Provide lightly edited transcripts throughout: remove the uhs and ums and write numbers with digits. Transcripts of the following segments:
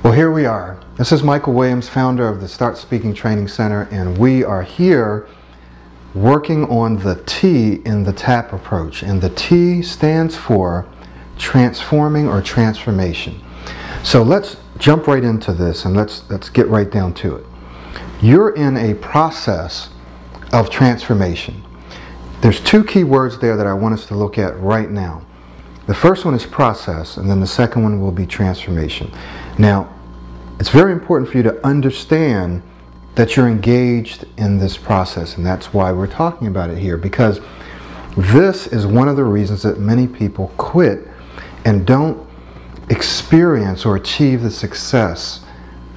Well, here we are. This is Michael Williams, founder of the Start Speaking Training Center, and we are here working on the T in the TAP approach. And the T stands for transforming or transformation. So let's jump right into this and let's get right down to it. You're in a process of transformation. There's two key words there that I want us to look at right now. The first one is process, and then the second one will be transformation. Now, it's very important for you to understand that you're engaged in this process, and that's why we're talking about it here, because this is one of the reasons that many people quit and don't experience or achieve the success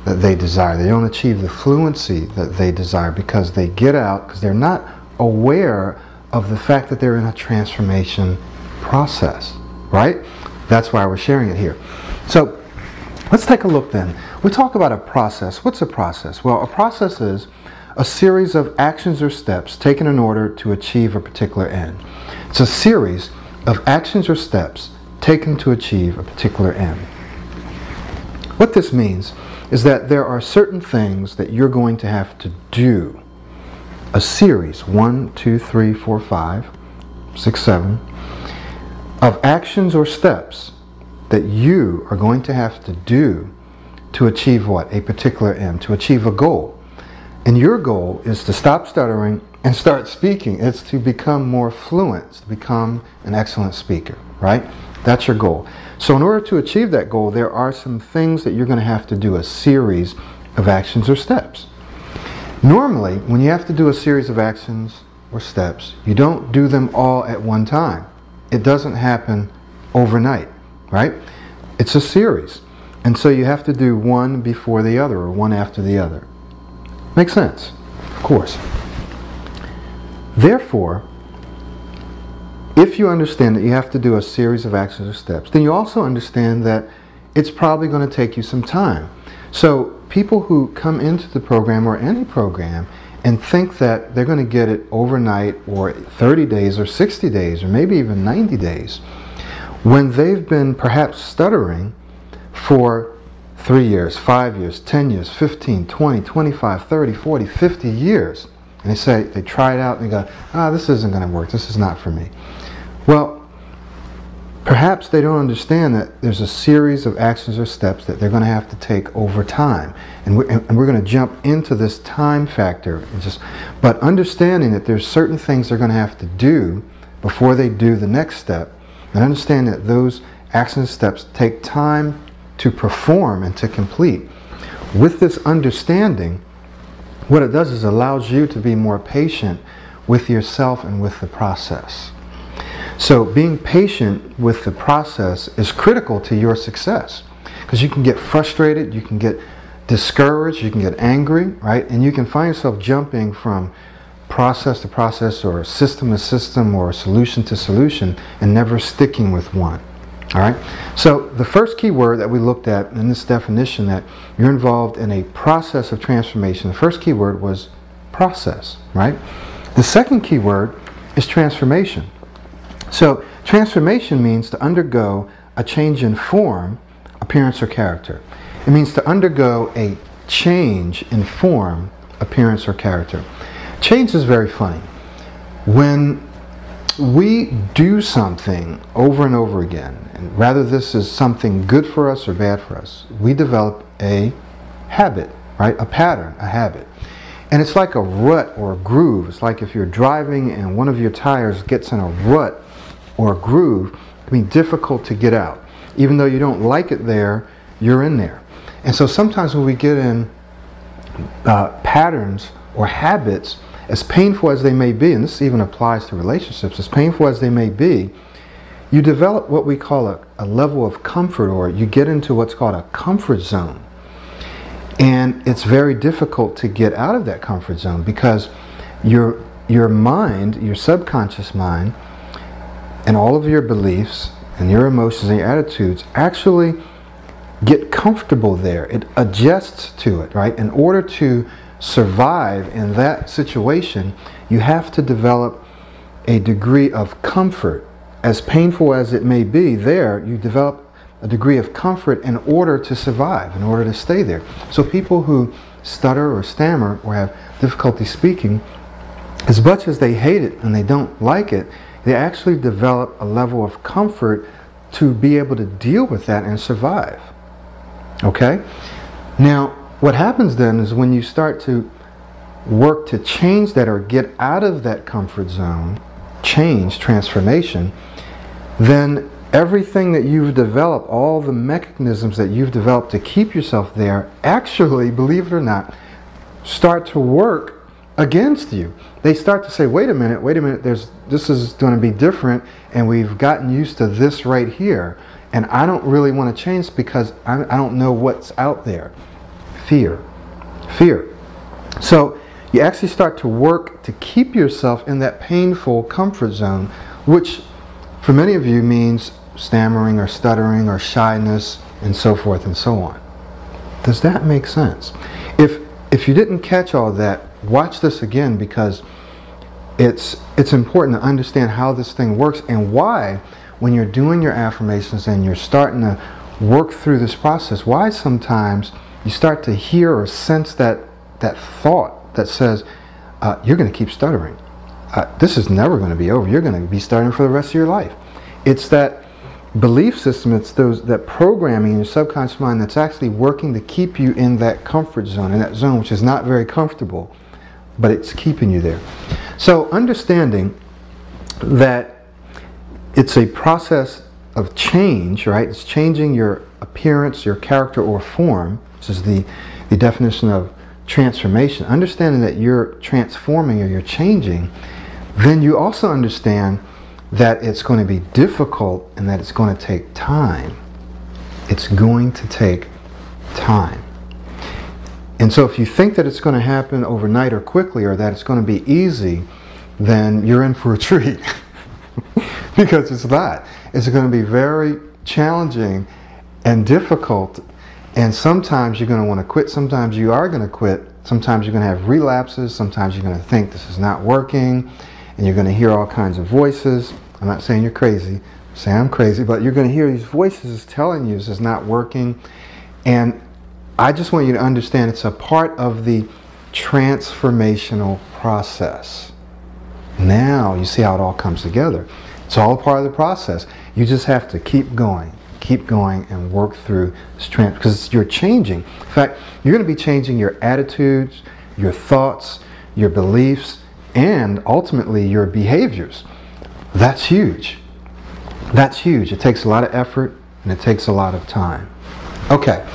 that they desire. They don't achieve the fluency that they desire because they get out, because they're not aware of the fact that they're in a transformation process, right? That's why we're sharing it here. So let's take a look then. We talk about a process. What's a process? Well, a process is a series of actions or steps taken in order to achieve a particular end. It's a series of actions or steps taken to achieve a particular end. What this means is that there are certain things that you're going to have to do. A series, 1, 2, 3, 4, 5, 6, 7, of actions or steps that you are going to have to do to achieve what? A particular end, to achieve a goal. And your goal is to stop stuttering and start speaking. It's to become more fluent, to become an excellent speaker, right? That's your goal. So in order to achieve that goal, there are some things that you're going to have to do, a series of actions or steps. Normally, when you have to do a series of actions or steps, you don't do them all at one time. It doesn't happen overnight, right? It's a series. And so you have to do one before the other or one after the other. Makes sense? Of course. Therefore, if you understand that you have to do a series of actions or steps, then you also understand that it's probably going to take you some time. So people who come into the program or any program and think that they're going to get it overnight or 30 days or 60 days or maybe even 90 days, when they've been perhaps stuttering for 3 years, 5 years, 10 years, 15, 20, 25, 30, 40, 50 years, and they say, they try it out and they go, this isn't going to work, this is not for me. Well, perhaps they don't understand that there's a series of actions or steps that they're going to have to take over time. And we're going to jump into this time factor. But understanding that there's certain things they're going to have to do before they do the next step, and understand that those actions and steps take time to perform and to complete. With this understanding, what it does is allows you to be more patient with yourself and with the process. So being patient with the process is critical to your success, because you can get frustrated, you can get discouraged, you can get angry, right? And you can find yourself jumping from process to process or system to system or solution to solution and never sticking with one. All right? So the first key word that we looked at in this definition, that you're involved in a process of transformation, the first key word was process, right? The second key word is transformation. So transformation means to undergo a change in form, appearance, or character. It means to undergo a change in form, appearance, or character. Change is very funny. When we do something over and over again, and rather this is something good for us or bad for us, we develop a habit, right? A pattern, a habit. And it's like a rut or a groove. It's like if you're driving and one of your tires gets in a rut or a groove, it can be difficult to get out. Even though you don't like it there, you're in there. And so sometimes when we get in patterns or habits, as painful as they may be, and this even applies to relationships, as painful as they may be, you develop what we call a level of comfort, or you get into what's called a comfort zone. And it's very difficult to get out of that comfort zone because your mind, your subconscious mind, and all of your beliefs and your emotions and your attitudes actually get comfortable there. It adjusts to it, right? In order to survive in that situation, you have to develop a degree of comfort. As painful as it may be, there you develop a degree of comfort in order to survive, in order to stay there. So people who stutter or stammer or have difficulty speaking, as much as they hate it and they don't like it, they actually develop a level of comfort to be able to deal with that and survive. Okay? Now, what happens then is when you start to work to change that or get out of that comfort zone, change, transformation, then everything that you've developed, all the mechanisms that you've developed to keep yourself there, actually, believe it or not, start to work against you. They start to say, wait a minute, this is going to be different, and we've gotten used to this right here, and I don't really want to change because I don't know what's out there. Fear. So you actually start to work to keep yourself in that painful comfort zone, which for many of you means stammering or stuttering or shyness and so forth and so on. Does that make sense? If you didn't catch all that, watch this again, because it's important to understand how this thing works and why, when you're doing your affirmations and you're starting to work through this process, why sometimes you start to hear or sense that thought that says, you're going to keep stuttering. This is never going to be over. You're going to be stuttering for the rest of your life. It's that belief system, it's that programming in your subconscious mind that's actually working to keep you in that comfort zone, in that zone which is not very comfortable, but it's keeping you there. So understanding that it's a process of change, right? It's changing your appearance, your character or form, which is the definition of transformation. Understanding that you're transforming or you're changing, then you also understand that it's going to be difficult and that it's going to take time. It's going to take time. And so if you think that it's going to happen overnight or quickly, or that it's going to be easy, then you're in for a treat. Because it's not. It's going to be very challenging and difficult, and sometimes you're going to want to quit, sometimes you are going to quit, sometimes you're going to have relapses, sometimes you're going to think this is not working, and you're going to hear all kinds of voices. I'm not saying you're crazy, I'm saying I'm crazy, but you're going to hear these voices telling you this is not working. And I just want you to understand it's a part of the transformational process. Now you see how it all comes together. It's all part of the process. You just have to keep going and work through this because you're changing. In fact, you're going to be changing your attitudes, your thoughts, your beliefs, and ultimately your behaviors. That's huge. That's huge. It takes a lot of effort and it takes a lot of time. Okay,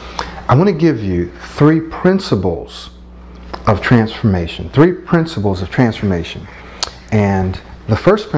I want to give you 3 principles of transformation. 3 principles of transformation. And the first